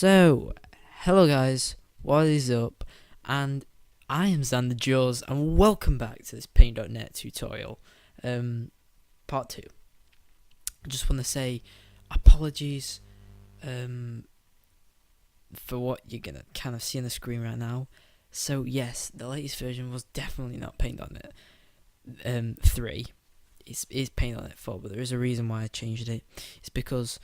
So, hello guys, what is up? And I am Xander Jaws, and welcome back to this Paint.net tutorial, part 2. I just want to say apologies for what you're going to kind of see on the screen right now. So yes, the latest version was definitely not Paint.net 3. It's Paint.net 4, but there is a reason why I changed it. It's because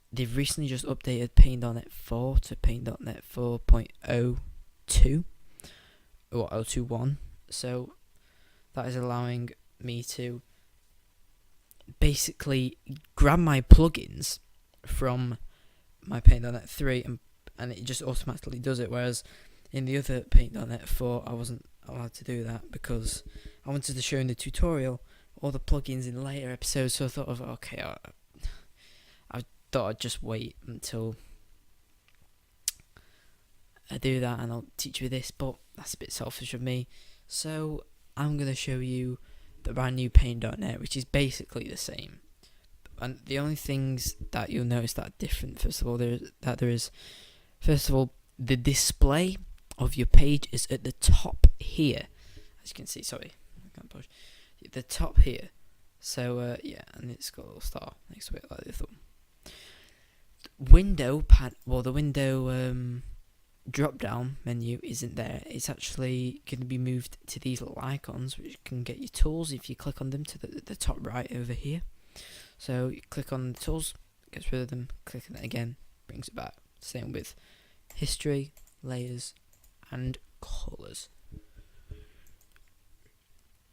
they've recently just updated Paint.net 4 to Paint.net 4.02 or 021. So that is allowing me to basically grab my plugins from my Paint.net 3 and it just automatically does it, whereas in the other Paint.net 4 I wasn't allowed to do that because I wanted to show in the tutorial all the plugins in later episodes. So I thought of I thought I'd just wait until I do that and I'll teach you this, but that's a bit selfish of me. So I'm going to show you the brand new Paint.net, which is basically the same. And the only things that you'll notice that are different, first of all, first of all, the display of your page is at the top here. As you can see, sorry, I can't push. The top here. So yeah, and it's got a little star next to it like the thumb. The window drop down menu isn't there. It's actually going to be moved to these little icons, which can get your tools if you click on them to the top right over here. So you click on the tools, gets rid of them, click on it again, brings it back. Same with history, layers, and colours.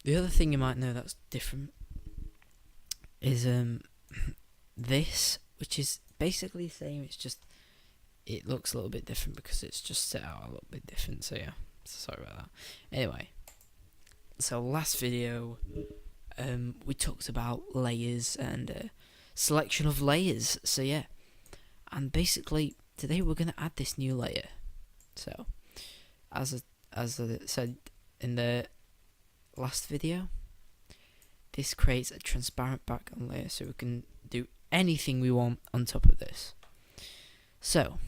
The other thing you might know that's different is this, which is basically the same. It's just it looks a little bit different because it's just set out a little bit different. So yeah, sorry about that. Anyway, so last video we talked about layers and selection of layers. So yeah, and basically today we're gonna add this new layer. So as I said in the last video, this creates a transparent background layer, so we can do anything we want on top of this. So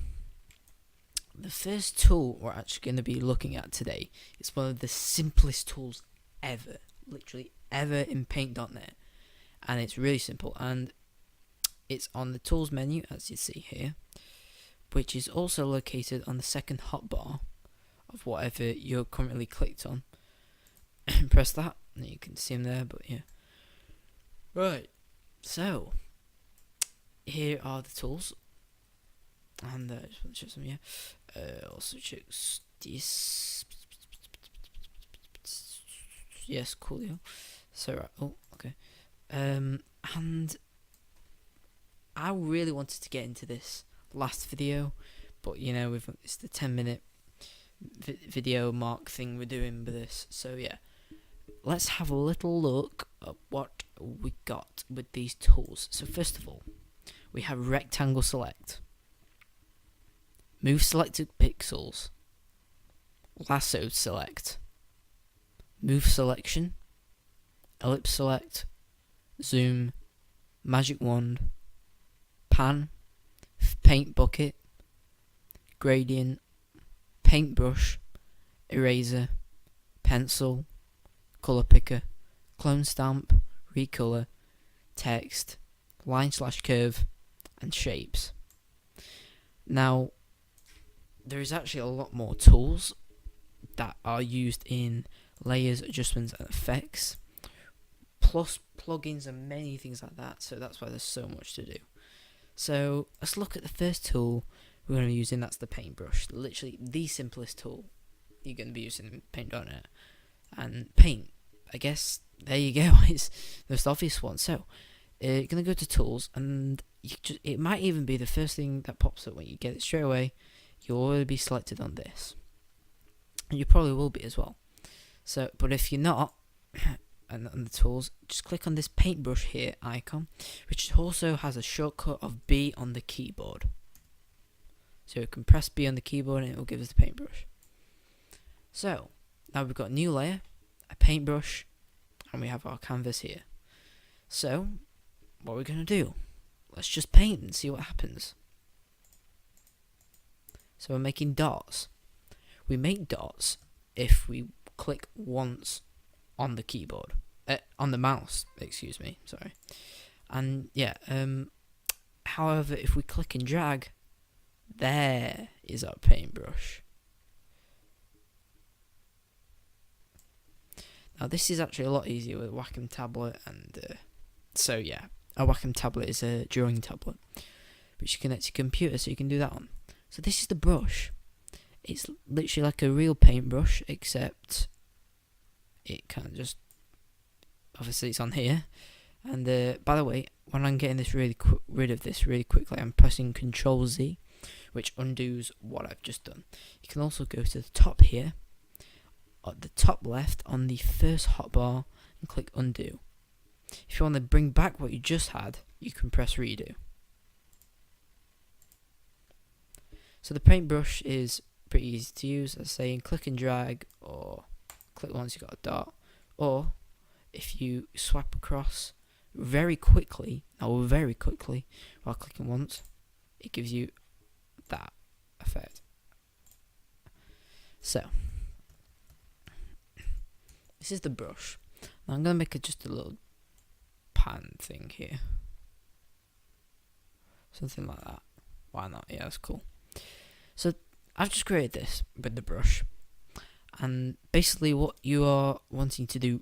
the first tool we're actually going to be looking at today is one of the simplest tools ever, literally ever in Paint.net, and it's really simple, and it's on the tools menu as you see here, which is also located on the second hotbar of whatever you're currently clicked on. Press that and you can see them there, but yeah. Right, so here are the tools, and I just want to show some here. Also check this. Yes, coolio. So right, oh okay. And I really wanted to get into this last video, but you know it's the 10-minute video mark thing we're doing with this. So yeah, let's have a little look at what we got with these tools. So first of all, we have rectangle select, move selected pixels, lasso select, move selection, ellipse select, zoom, magic wand, pan, paint bucket, gradient, paintbrush, eraser, pencil, color picker, clone stamp, recolor, text, line/curve, and shapes. Now there is actually a lot more tools that are used in layers, adjustments, and effects, plus plugins and many things like that, so that's why there's so much to do. So let's look at the first tool we're going to be using. That's the paintbrush, literally the simplest tool you're going to be using in Paint.net. And paint, I guess, there you go, it's the most obvious one. So you're going to go to tools, and it might even be the first thing that pops up when you get it straight away. You'll already be selected on this, and you probably will be as well. So, but if you're not, and on the tools, just click on this paintbrush here icon, which also has a shortcut of B on the keyboard. So you can press B on the keyboard and it will give us the paintbrush. So now we've got a new layer, a paintbrush, and we have our canvas here. So what we're going to do, let's just paint and see what happens. So we're making dots. We make dots if we click once on the keyboard, on the mouse, excuse me, sorry. And yeah, however, if we click and drag, there is our paintbrush. Now this is actually a lot easier with a Wacom tablet, and so yeah, a Wacom tablet is a drawing tablet, which you connect to your computer, so you can do that on. So this is the brush. It's literally like a real paintbrush, except it kind of just, obviously it's on here. And by the way, when I'm getting this rid of this really quickly, I'm pressing Control Z, which undoes what I've just done. You can also go to the top here, at the top left on the first hotbar, and click undo. If you want to bring back what you just had, you can press redo. So the paintbrush is pretty easy to use, as saying click and drag, or click once you got a dot, or if you swipe across very quickly while clicking once, it gives you that effect. So this is the brush. Now I'm going to make just a little pan thing here, something like that. Why not? Yeah, that's cool. So I've just created this with the brush, and basically what you are wanting to do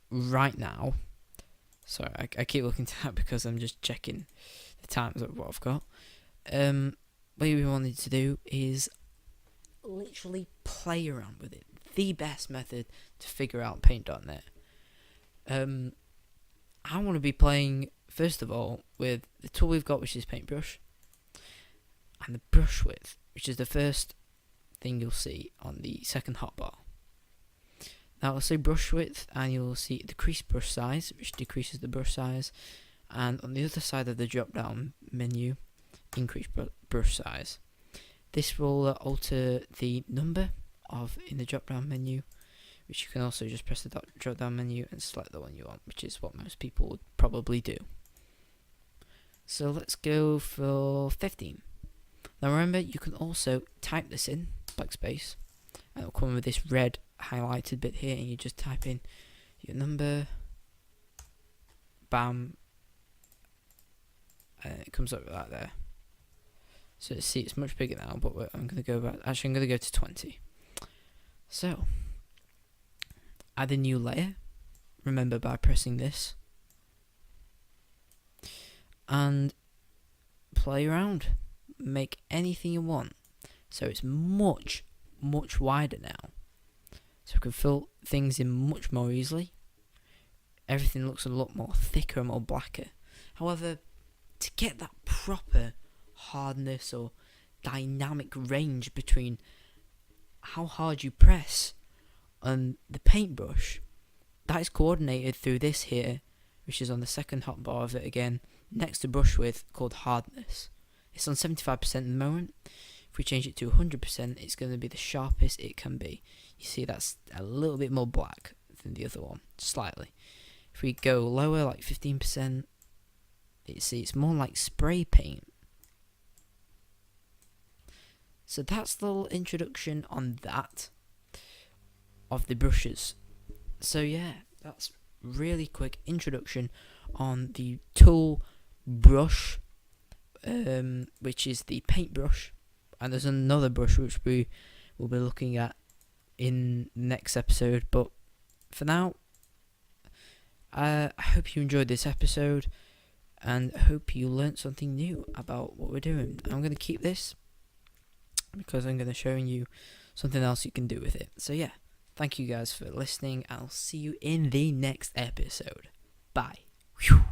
right now, sorry, I keep looking to that because I'm just checking the times of what I've got. What you wanted to do is literally play around with it. The best method to figure out Paint.net. I want to be playing, first of all, with the tool we've got, which is Paintbrush, and the brush width, which is the first thing you'll see on the second hotbar. Now it'll say brush width, and you'll see decrease brush size, which decreases the brush size, and on the other side of the drop down menu, increase brush size. This will alter the number in the drop down menu, which you can also just press the drop down menu and select the one you want, which is what most people would probably do. So let's go for 15. Now remember, you can also type this in, backspace, and it'll come with this red highlighted bit here, and you just type in your number, bam, and it comes up with that there. So see, it's much bigger now, but I'm going to go back, actually I'm going to go to 20. So, add a new layer, remember by pressing this, and play around, make anything you want. So it's much wider now, so we can fill things in much more easily. Everything looks a lot more thicker and more blacker. However, to get that proper hardness or dynamic range between how hard you press on the paintbrush, that is coordinated through this here, which is on the second hotbar of it again, next to brush width, called hardness. It's on 75% at the moment. If we change it to 100%, it's going to be the sharpest it can be. You see, that's a little bit more black than the other one, slightly. If we go lower, like 15%, it's more like spray paint. So that's the little introduction on that of the brushes. So yeah, that's really quick introduction on the tool brush, which is the paintbrush, and there's another brush which we will be looking at in the next episode. But for now, I hope you enjoyed this episode, and I hope you learnt something new about what we're doing. I'm going to keep this because I'm going to show you something else you can do with it. So yeah, thank you guys for listening. I'll see you in the next episode. Bye. Whew.